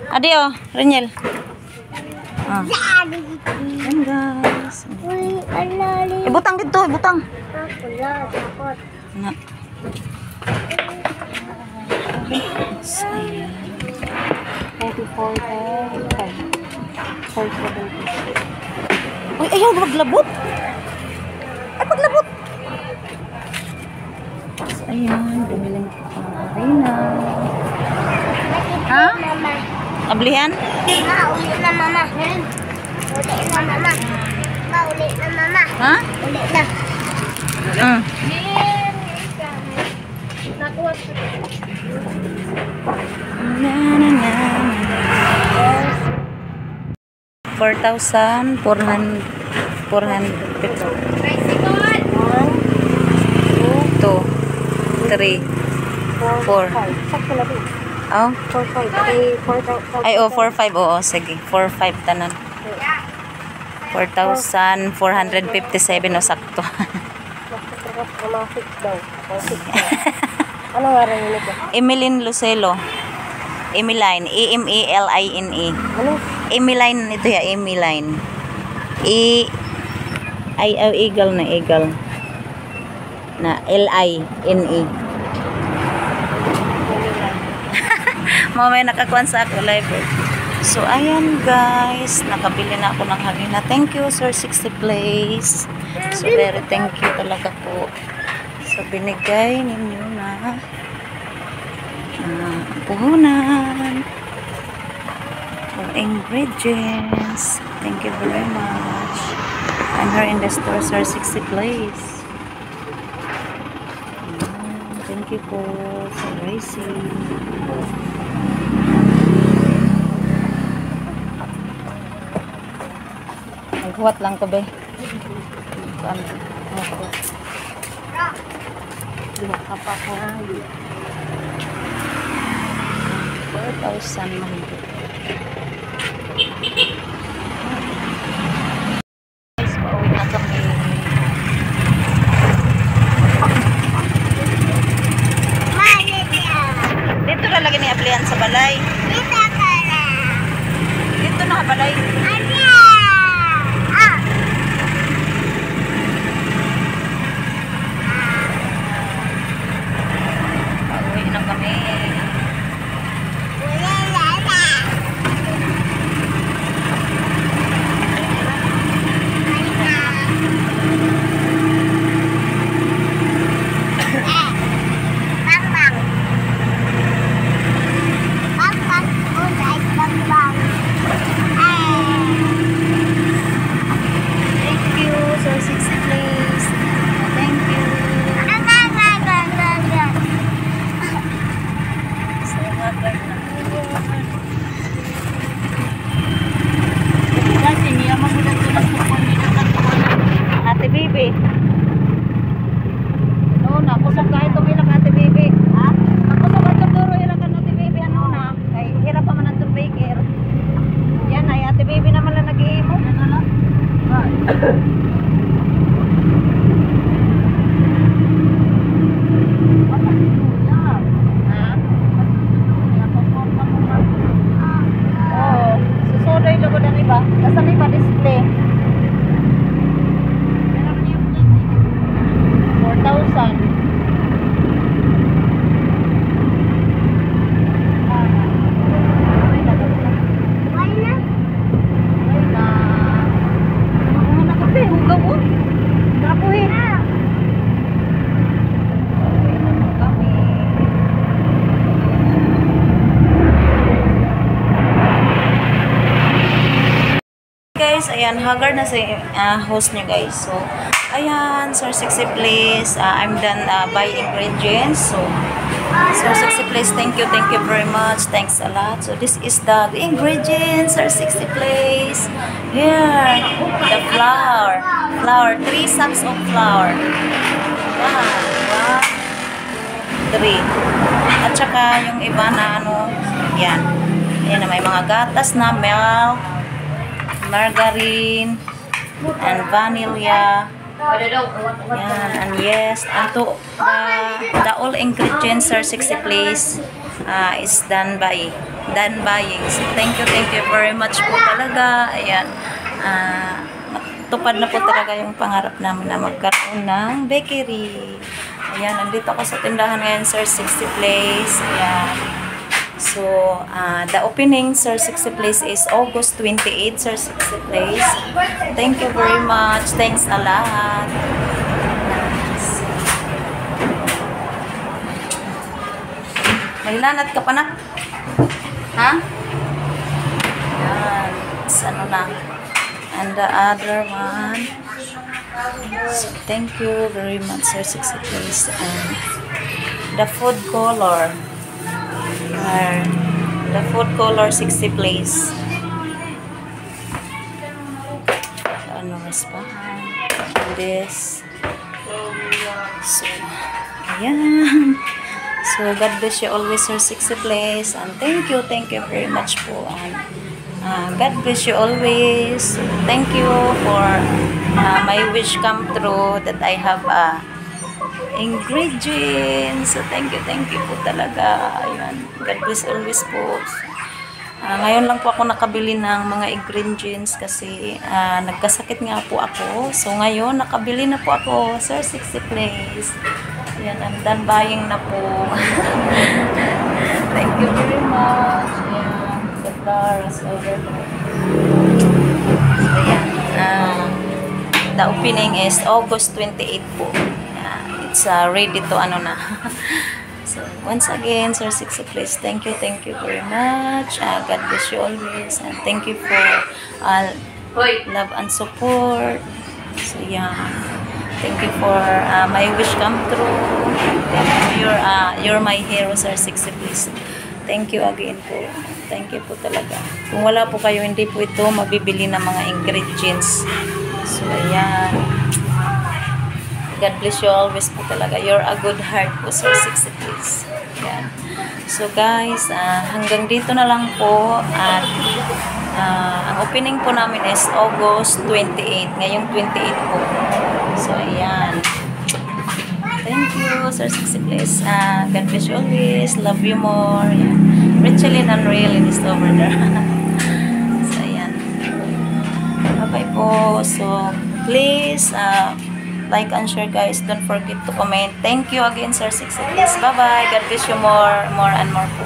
Adio, Reniel. Ah. Yan guys. Ibutang dito, ibutang. Na. Ayan. 44. Uy, ayaw, maglabot. Ay, paglabot. So, ayan, bumili ko ang arena. Ha? Ablihan? Uli na mama. Uli na mama. Uli na mama. Ha? Uli na. Nakuha ko. Na, na, na. 4,450. 2, 3, 4. Oh? 4,500. Ay, oh, 4,500. Oo, sige. 4,500 tanan. 4,457 o sakto. Ano nga rin yun ito? Emeline Lucelo. Emeline. E-M-E-L-I-N-E. Ano? Emeline ito ya, Emeline. Eagle na, Eagle. Na, L-I-N-E. Mamaya nakakuan sa ako live. So, ayan guys. Nakabili na ako ng harina. Thank you, Sir 60 Place. So, very thank you talaga po. So, binigay ninyo na puhunan for ingredients. Thank you very much. I'm here in the store, Sir 60 Place. Thank you po for racing. Huwat lang ko ba? Diba ka pa ko? 4,000 mahigit. Guys, pauwi na kami. Dito na lagi ni aplihan sa balay. Dito na balay. Ate Bibi. No na, kusog kahit tumila ka Ate Bibi. Ha? Kusog at duro ilang ka Ate Bibi ano na. Kay hirap pa man ang baker. Yan ay Ate Bibi naman lang nag-iimo. Ano na? Kasama pa display 4,000. Guys, ayan, haggard na si host niya guys. So, ayan, Sir 60 Place. I'm done buying ingredients. So, Sir 60 Place, thank you very much. Thanks a lot. So, this is the ingredients, Sir 60 Place. Here, the flour. 3 sacks of flour. 1, 3. At saka yung iba na ano, yan. Ayan na, may mga gatas na milk, margarine, and vanilla. Yan, and yes, and to the all ingredients are 60 Place is done by done buying. So, thank you very much po talaga. Ayan. Tupad na po talaga yung pangarap namin na magkaroon ng bakery. Ayan, nandito ako sa tindahan ngayon, Sir 60 Place. Ayan. So, the opening, Sir 60 Place is August 28, Sir 60 Place. Thank you very much. Thanks a lot. Maglanat ka pa na? Ha? Ayan. Ano na? And the other one. So, thank you very much, Sir 60 Place. And the food color. The food color 60 Place. Ano respahan? This. So, ayan. So, God bless you always, Sir 60 Place. And thank you very much po. And God bless you always. Thank you for my wish come true that I have ingredients. So, thank you po talaga. Ayan. God bless always po. Ngayon lang po ako nakabili ng mga ingredients kasi nagkasakit nga po ako. So, ngayon nakabili na po ako, Sir 60 Place. Ayan, I'm done buying na po. Thank you very much. Ayan, the flowers over there. So, ayan. The opening is August 28 po. It's ready to ano na. So, once again, Sir 60 Place, thank you very much. God bless you always. And thank you for love and support. So, yeah. Thank you for my wish come true. You're my hero, Sir 60 Place. Thank you again po. Thank you po talaga. Kung wala po kayo, hindi po ito mabibili ng mga ingredients. So, ayan. God bless you always po talaga. You're a good heart po, Sir 60 Place. Ayan. So, guys, hanggang dito na lang po. At ang opening po namin is August 28. Ngayong 28 po. So, ayan. Thank you, Sir 60 Place. God bless you always. Love you more. Ayan. Richelin and Raylin is over there. So, ayan. Bye-bye po. So, please, like and share, guys. Don't forget to comment. Thank you again, Sir 60 Place. Bye-bye. God bless you more and more po.